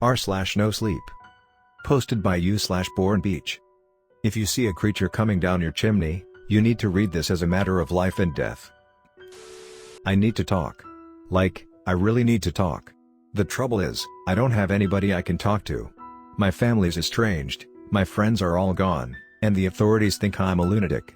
r/Nosleep. Posted by u/Born Beach. If you see a creature coming down your chimney, you need to read this as a matter of life and death. I need to talk. Like, I really need to talk. The trouble is, I don't have anybody I can talk to. My family's estranged, my friends are all gone, and the authorities think I'm a lunatic.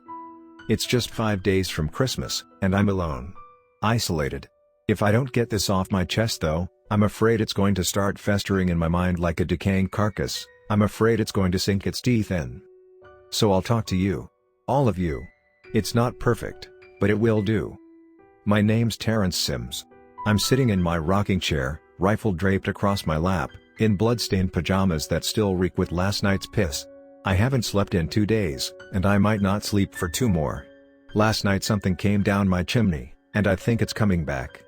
It's just 5 days from Christmas, and I'm alone. Isolated. If I don't get this off my chest though, I'm afraid it's going to start festering in my mind like a decaying carcass. I'm afraid it's going to sink its teeth in. So I'll talk to you. All of you. It's not perfect, but it will do. My name's Terrence Sims. I'm sitting in my rocking chair, rifle draped across my lap, in bloodstained pajamas that still reek with last night's piss. I haven't slept in 2 days, and I might not sleep for 2 more. Last night something came down my chimney, and I think it's coming back.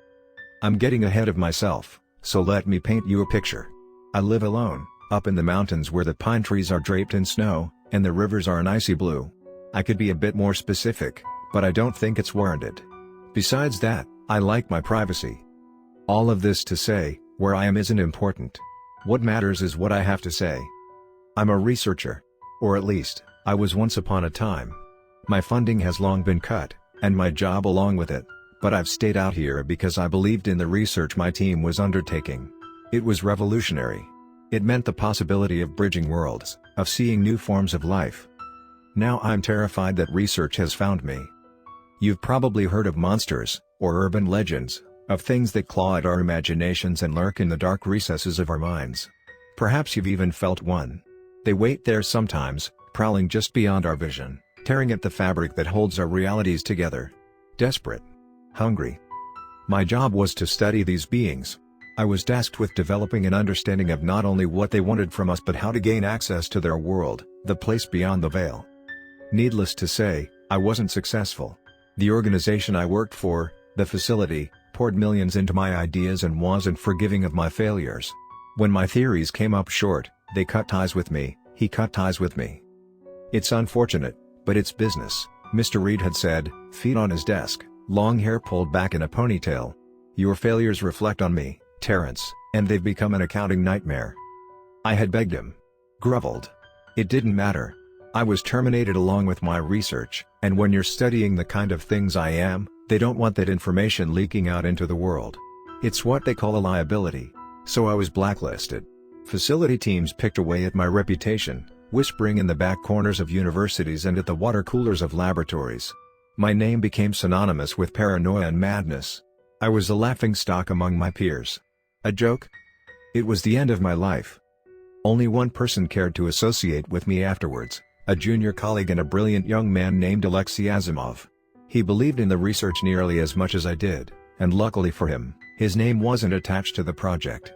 I'm getting ahead of myself, so let me paint you a picture. I live alone, up in the mountains where the pine trees are draped in snow, and the rivers are an icy blue. I could be a bit more specific, but I don't think it's warranted. Besides that, I like my privacy. All of this to say, where I am isn't important. What matters is what I have to say. I'm a researcher. Or at least, I was once upon a time. My funding has long been cut, and my job along with it, but I've stayed out here because I believed in the research my team was undertaking. It was revolutionary. It meant the possibility of bridging worlds, of seeing new forms of life. Now I'm terrified that research has found me. You've probably heard of monsters, or urban legends, of things that claw at our imaginations and lurk in the dark recesses of our minds. Perhaps you've even felt one. They wait there sometimes, prowling just beyond our vision, tearing at the fabric that holds our realities together. Desperate. Hungry. My job was to study these beings. I was tasked with developing an understanding of not only what they wanted from us but how to gain access to their world, the place beyond the veil. Needless to say, I wasn't successful. The organization I worked for, the facility, poured millions into my ideas and wasn't forgiving of my failures. When my theories came up short, they cut ties with me, he cut ties with me. It's unfortunate, but it's business, Mr. Reed had said, feet on his desk, long hair pulled back in a ponytail. Your failures reflect on me, Terrence, and they've become an accounting nightmare. I had begged him. Groveled. It didn't matter. I was terminated along with my research, and when you're studying the kind of things I am, they don't want that information leaking out into the world. It's what they call a liability. So I was blacklisted. Facility teams picked away at my reputation, whispering in the back corners of universities and at the water coolers of laboratories. My name became synonymous with paranoia and madness. I was a laughingstock among my peers. A joke? It was the end of my life. Only one person cared to associate with me afterwards, a junior colleague and a brilliant young man named Alexei Asimov. He believed in the research nearly as much as I did, and luckily for him, his name wasn't attached to the project.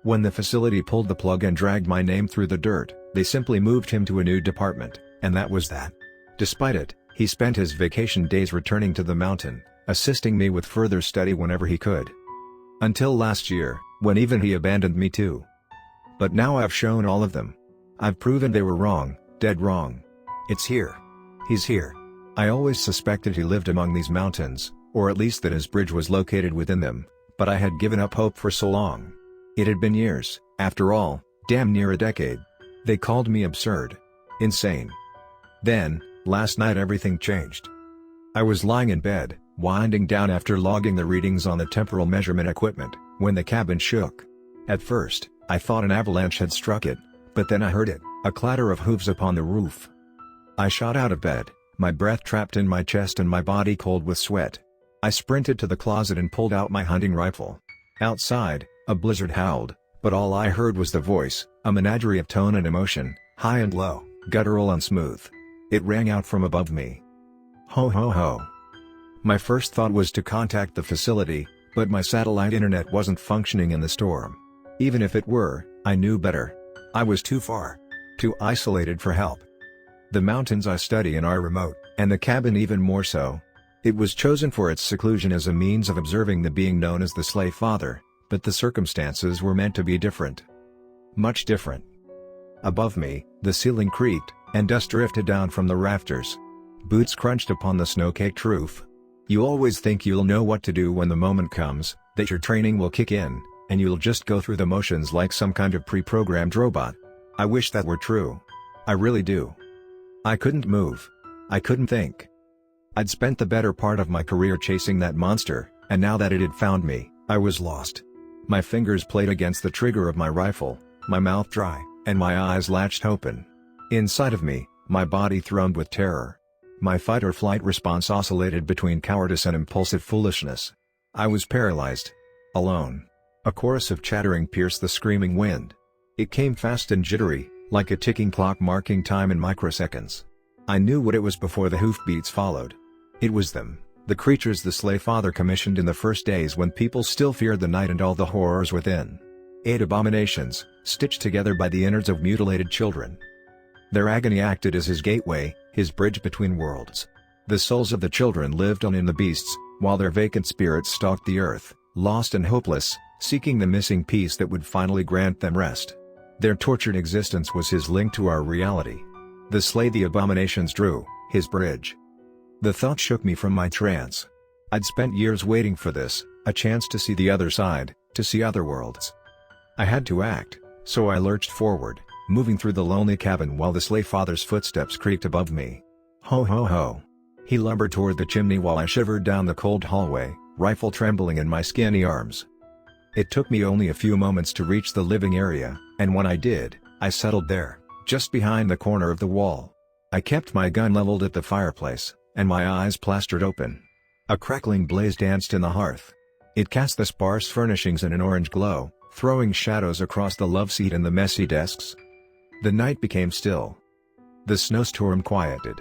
When the facility pulled the plug and dragged my name through the dirt, they simply moved him to a new department, and that was that. Despite it, he spent his vacation days returning to the mountain, assisting me with further study whenever he could. Until last year, when even he abandoned me too. But now I've shown all of them. I've proven they were wrong, dead wrong. It's here. He's here. I always suspected he lived among these mountains, or at least that his bridge was located within them, but I had given up hope for so long. It had been years, after all, damn near a decade. They called me absurd. Insane. Then, last night everything changed. I was lying in bed, winding down after logging the readings on the temporal measurement equipment, when the cabin shook. At first, I thought an avalanche had struck it, but then I heard it, a clatter of hooves upon the roof. I shot out of bed, my breath trapped in my chest and my body cold with sweat. I sprinted to the closet and pulled out my hunting rifle. Outside, a blizzard howled, but all I heard was the voice, a menagerie of tone and emotion, high and low, guttural and smooth. It rang out from above me. Ho ho ho. My first thought was to contact the facility, but my satellite internet wasn't functioning in the storm. Even if it were, I knew better. I was too far. Too isolated for help. The mountains I study in are remote, and the cabin even more so. It was chosen for its seclusion as a means of observing the being known as the Sleigh Father, but the circumstances were meant to be different. Much different. Above me, the ceiling creaked, and dust drifted down from the rafters. Boots crunched upon the snow-caked roof. You always think you'll know what to do when the moment comes, that your training will kick in, and you'll just go through the motions like some kind of pre-programmed robot. I wish that were true. I really do. I couldn't move. I couldn't think. I'd spent the better part of my career chasing that monster, and now that it had found me, I was lost. My fingers played against the trigger of my rifle, my mouth dry, and my eyes latched open. Inside of me, my body thrummed with terror. My fight-or-flight response oscillated between cowardice and impulsive foolishness. I was paralyzed. Alone. A chorus of chattering pierced the screaming wind. It came fast and jittery, like a ticking clock marking time in microseconds. I knew what it was before the hoofbeats followed. It was them, the creatures the Sleigh Father commissioned in the first days when people still feared the night and all the horrors within. 8 abominations, stitched together by the innards of mutilated children. Their agony acted as his gateway, his bridge between worlds. The souls of the children lived on in the beasts, while their vacant spirits stalked the earth, lost and hopeless, seeking the missing piece that would finally grant them rest. Their tortured existence was his link to our reality. The Slay the abominations drew, his bridge. The thought shook me from my trance. I'd spent years waiting for this, a chance to see the other side, to see other worlds. I had to act, so I lurched forward, moving through the lonely cabin while the Sleigh Father's footsteps creaked above me. Ho ho ho. He lumbered toward the chimney while I shivered down the cold hallway, rifle trembling in my skinny arms. It took me only a few moments to reach the living area, and when I did, I settled there, just behind the corner of the wall. I kept my gun leveled at the fireplace, and my eyes plastered open. A crackling blaze danced in the hearth. It cast the sparse furnishings in an orange glow, throwing shadows across the loveseat and the messy desks. The night became still. The snowstorm quieted.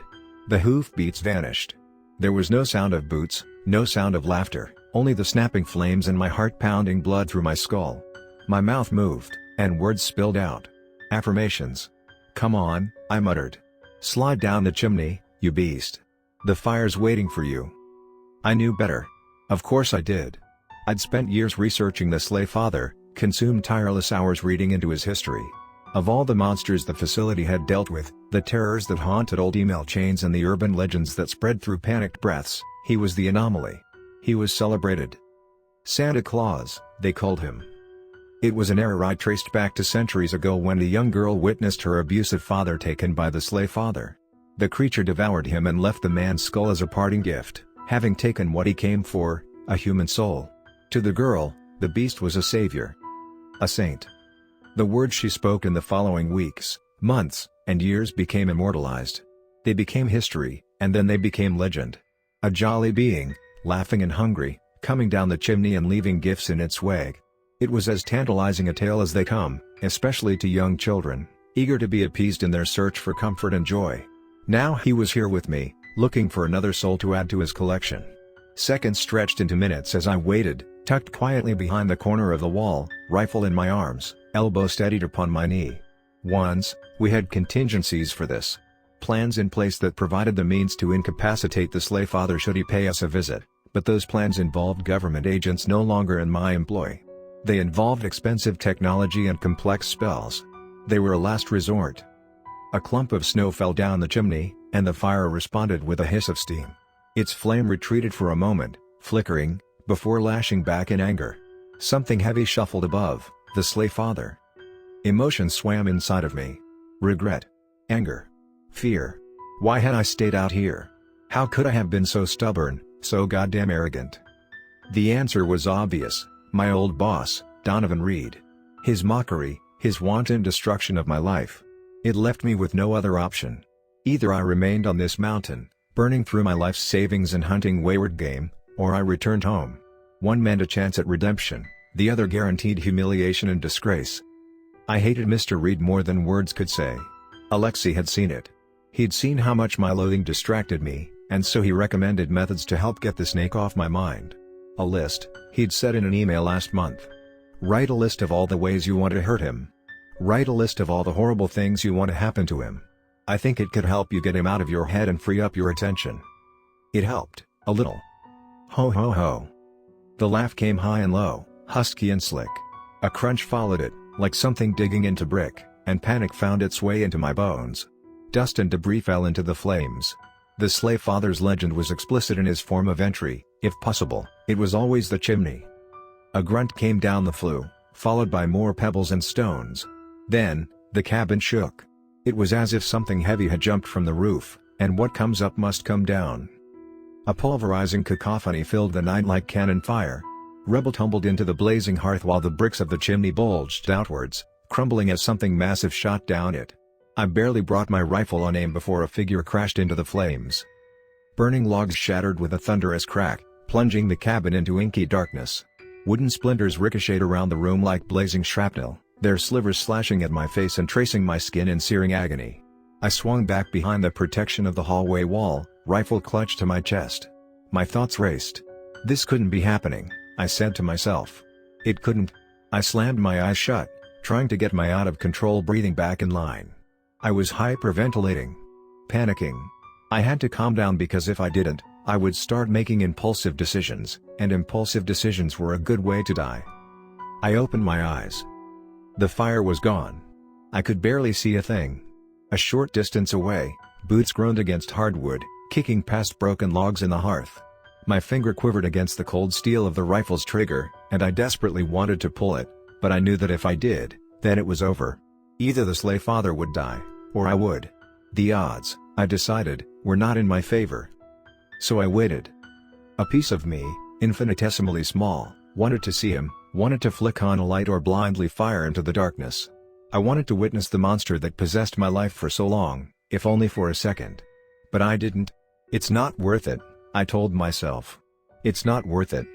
The hoofbeats vanished. There was no sound of boots, no sound of laughter, only the snapping flames and my heart pounding blood through my skull. My mouth moved, and words spilled out. Affirmations. "Come on," I muttered. "Slide down the chimney, you beast. The fire's waiting for you." I knew better. Of course I did. I'd spent years researching the Sleigh Father, consumed tireless hours reading into his history. Of all the monsters the facility had dealt with, the terrors that haunted old email chains and the urban legends that spread through panicked breaths, he was the anomaly. He was celebrated. Santa Claus, they called him. It was an error I traced back to centuries ago when a young girl witnessed her abusive father taken by the Sleigh Father. The creature devoured him and left the man's skull as a parting gift, having taken what he came for, a human soul. To the girl, the beast was a savior. A saint. The words she spoke in the following weeks, months, and years became immortalized. They became history, and then they became legend. A jolly being, laughing and hungry, coming down the chimney and leaving gifts in its wake. It was as tantalizing a tale as they come, especially to young children, eager to be appeased in their search for comfort and joy. Now he was here with me, looking for another soul to add to his collection. Seconds stretched into minutes as I waited, tucked quietly behind the corner of the wall, rifle in my arms, elbow steadied upon my knee. Once, we had contingencies for this. Plans in place that provided the means to incapacitate the Sleigh Father should he pay us a visit, but those plans involved government agents no longer in my employ. They involved expensive technology and complex spells. They were a last resort. A clump of snow fell down the chimney, and the fire responded with a hiss of steam. Its flame retreated for a moment, flickering, before lashing back in anger. Something heavy shuffled above, the Sleigh Father. Emotions swam inside of me. Regret. Anger. Fear. Why had I stayed out here? How could I have been so stubborn, so goddamn arrogant? The answer was obvious. My old boss, Donovan Reed. His mockery, his wanton destruction of my life. It left me with no other option. Either I remained on this mountain, burning through my life's savings and hunting wayward game, or I returned home. One meant a chance at redemption, the other guaranteed humiliation and disgrace. I hated Mr. Reed more than words could say. Alexei had seen it. He'd seen how much my loathing distracted me, and so he recommended methods to help get the snake off my mind. A list, he'd said in an email last month. Write a list of all the ways you want to hurt him. Write a list of all the horrible things you want to happen to him. I think it could help you get him out of your head and free up your attention. It helped, a little. Ho ho ho. The laugh came high and low, husky and slick. A crunch followed it, like something digging into brick, and panic found its way into my bones. Dust and debris fell into the flames. The Sleigh Father's legend was explicit in his form of entry. If possible, it was always the chimney. A grunt came down the flue, followed by more pebbles and stones. Then, the cabin shook. It was as if something heavy had jumped from the roof, and what comes up must come down. A pulverizing cacophony filled the night like cannon fire. Rubble tumbled into the blazing hearth while the bricks of the chimney bulged outwards, crumbling as something massive shot down it. I barely brought my rifle on aim before a figure crashed into the flames. Burning logs shattered with a thunderous crack, plunging the cabin into inky darkness. Wooden splinters ricocheted around the room like blazing shrapnel, their slivers slashing at my face and tracing my skin in searing agony. I swung back behind the protection of the hallway wall, rifle clutched to my chest. My thoughts raced. This couldn't be happening, I said to myself. It couldn't. I slammed my eyes shut, trying to get my out-of-control breathing back in line. I was hyperventilating. Panicking. I had to calm down because if I didn't, I would start making impulsive decisions, and impulsive decisions were a good way to die. I opened my eyes. The fire was gone. I could barely see a thing. A short distance away, boots groaned against hardwood, kicking past broken logs in the hearth. My finger quivered against the cold steel of the rifle's trigger, and I desperately wanted to pull it, but I knew that if I did, then it was over. Either the Sleigh Father would die, or I would. The odds, I decided, were not in my favor. So I waited. A piece of me, infinitesimally small, wanted to see him, wanted to flick on a light or blindly fire into the darkness. I wanted to witness the monster that possessed my life for so long, if only for a second. But I didn't. It's not worth it, I told myself. It's not worth it.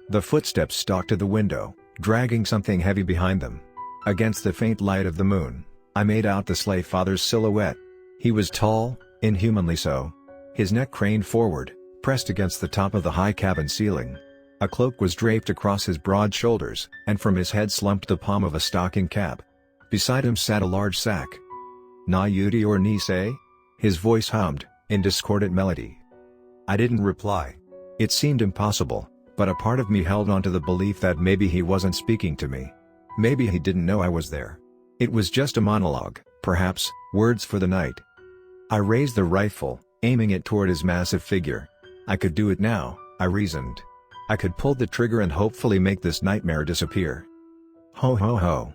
The footsteps stalked to the window, dragging something heavy behind them. Against the faint light of the moon, I made out the Sleigh Father's silhouette. He was tall, inhumanly so. His neck craned forward, pressed against the top of the high cabin ceiling. A cloak was draped across his broad shoulders, and from his head slumped the palm of a stocking cap. Beside him sat a large sack. "Na Yudi or ni say?" His voice hummed, in discordant melody. I didn't reply. It seemed impossible, but a part of me held on to the belief that maybe he wasn't speaking to me. Maybe he didn't know I was there. It was just a monologue, perhaps, words for the night. I raised the rifle, aiming it toward his massive figure. I could do it now, I reasoned. I could pull the trigger and hopefully make this nightmare disappear. Ho ho ho.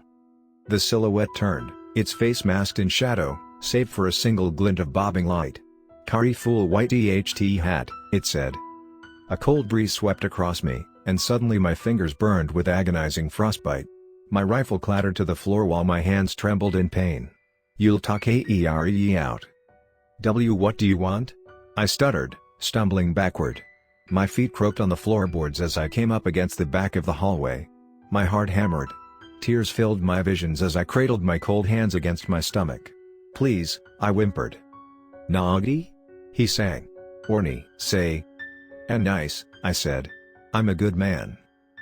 The silhouette turned, its face masked in shadow, save for a single glint of bobbing light. "Kari fool white EHT hat," it said. A cold breeze swept across me, and suddenly my fingers burned with agonizing frostbite. My rifle clattered to the floor while my hands trembled in pain. "You'll talk AERE out." What do you want?" I stuttered, stumbling backward. My feet croaked on the floorboards as I came up against the back of the hallway. My heart hammered. Tears filled my visions as I cradled my cold hands against my stomach. "Please," I whimpered. "Nagi?" he sang. "Orny, say." "And nice," I said. "I'm a good man.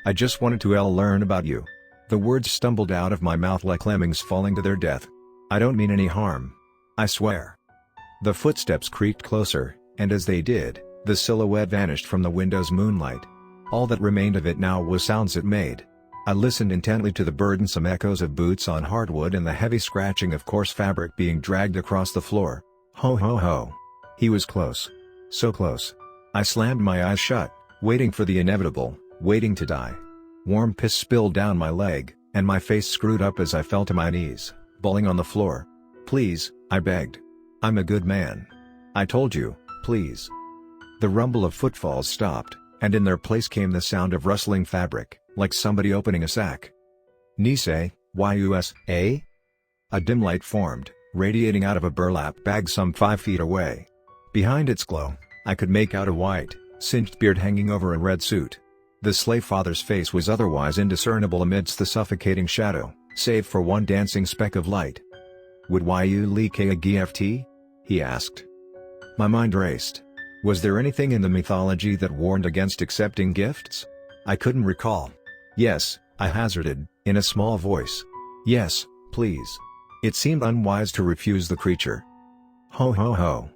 I just wanted to learn about you." The words stumbled out of my mouth like lemmings falling to their death. "I don't mean any harm. I swear." The footsteps creaked closer, and as they did, the silhouette vanished from the window's moonlight. All that remained of it now was sounds it made. I listened intently to the burdensome echoes of boots on hardwood and the heavy scratching of coarse fabric being dragged across the floor. Ho ho ho. He was close. So close. I slammed my eyes shut, waiting for the inevitable, waiting to die. Warm piss spilled down my leg, and my face screwed up as I fell to my knees, bawling on the floor. "Please," I begged. "I'm a good man. I told you, please." The rumble of footfalls stopped, and in their place came the sound of rustling fabric, like somebody opening a sack. "Nisei, yus, eh?" A dim light formed, radiating out of a burlap bag some 5 feet away. Behind its glow, I could make out a white, singed beard hanging over a red suit. The Sleigh Father's face was otherwise indiscernible amidst the suffocating shadow, save for one dancing speck of light. "Would you like a gift?" he asked. My mind raced. Was there anything in the mythology that warned against accepting gifts? I couldn't recall. "Yes," I hazarded, in a small voice. "Yes, please." It seemed unwise to refuse the creature. Ho ho ho.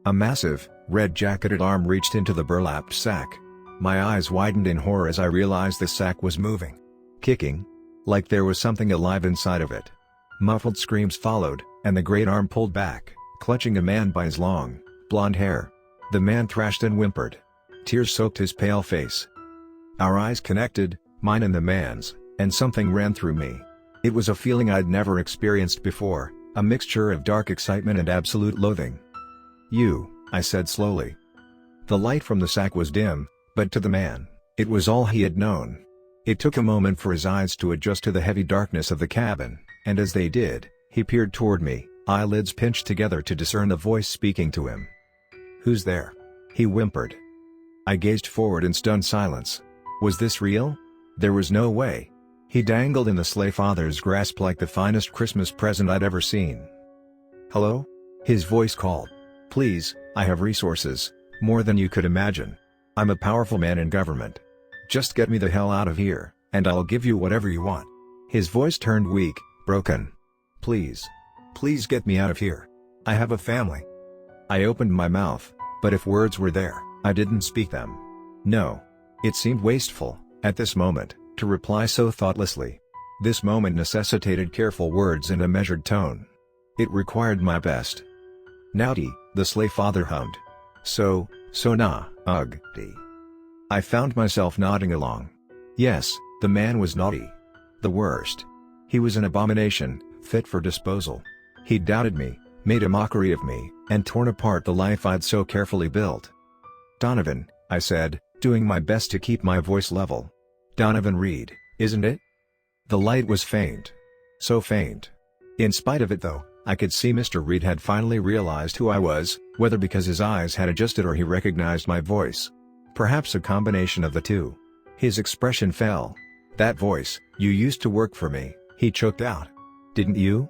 A massive, red-jacketed arm reached into the burlapped sack. My eyes widened in horror as I realized the sack was moving. Kicking. Like there was something alive inside of it. Muffled screams followed, and the great arm pulled back, clutching a man by his long, blonde hair. The man thrashed and whimpered. Tears soaked his pale face. Our eyes connected, mine and the man's, and something ran through me. It was a feeling I'd never experienced before, a mixture of dark excitement and absolute loathing. "You," I said slowly. The light from the sack was dim, but to the man, it was all he had known. It took a moment for his eyes to adjust to the heavy darkness of the cabin, and as they did, he peered toward me, eyelids pinched together to discern a voice speaking to him. "Who's there?" he whimpered. I gazed forward in stunned silence. Was this real? There was no way. He dangled in the Sleigh Father's grasp like the finest Christmas present I'd ever seen. "Hello?" his voice called. "Please, I have resources, more than you could imagine. I'm a powerful man in government. Just get me the hell out of here, and I'll give you whatever you want." His voice turned weak, broken. "Please. Please get me out of here. I have a family." I opened my mouth, but if words were there, I didn't speak them. No. It seemed wasteful, at this moment, to reply so thoughtlessly. This moment necessitated careful words and a measured tone. It required my best. "Naughty," the Sleigh Father hummed. So naughty. I found myself nodding along. Yes, the man was naughty. The worst. He was an abomination, fit for disposal. He'd doubted me, made a mockery of me, and torn apart the life I'd so carefully built. "Donovan," I said, doing my best to keep my voice level. "Donovan Reed, isn't it?" The light was faint. So faint. In spite of it though, I could see Mr. Reed had finally realized who I was, whether because his eyes had adjusted or he recognized my voice. Perhaps a combination of the two. His expression fell. "That voice, you used to work for me," he choked out. "Didn't you?"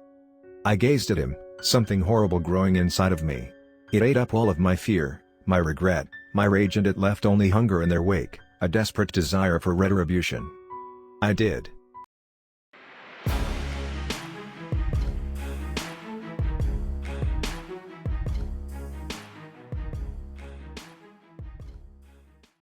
I gazed at him, something horrible growing inside of me. It ate up all of my fear, my regret, my rage, and it left only hunger in their wake, a desperate desire for retribution. "I did,"